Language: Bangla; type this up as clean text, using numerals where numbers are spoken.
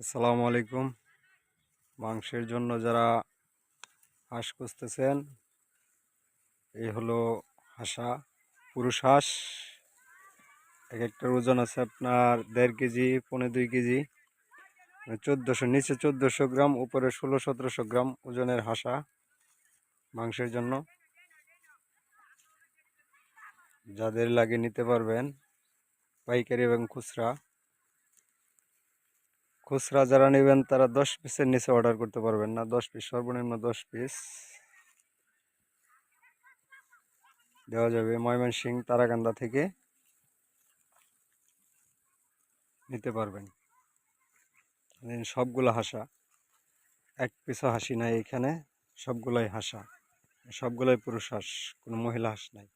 আসসালামু আলাইকুম। মাংসের জন্য যারা হাঁস খুঁজতেছেন, এই হলো হাঁসা, পুরুষ হাঁস। এক একটার ওজন আছে আপনার 1.5 কেজি, 1.25 কেজি, 1400 নিচে 1400 গ্রাম, উপরে 1600-1700 গ্রাম ওজনের হাঁসা মাংসের জন্য। যাদের লাগে নিতে পারবেন, পাইকারি এবং খুচরা। খুচরা যারা নেবেন তারা 10 পিসের নিচে অর্ডার করতে পারবেন না, 10 পিস, সর্বনিম্ন 10 পিস দেওয়া যাবে। ময়মনসিংহ তারাকান্দা থেকে নিতে পারবেন। সবগুলো হাঁসা, এক পিসও হাসি নাই এখানে, সবগুলাই হাঁসা, সবগুলাই পুরুষ হাঁস, কোনো মহিলা হাঁস নাই।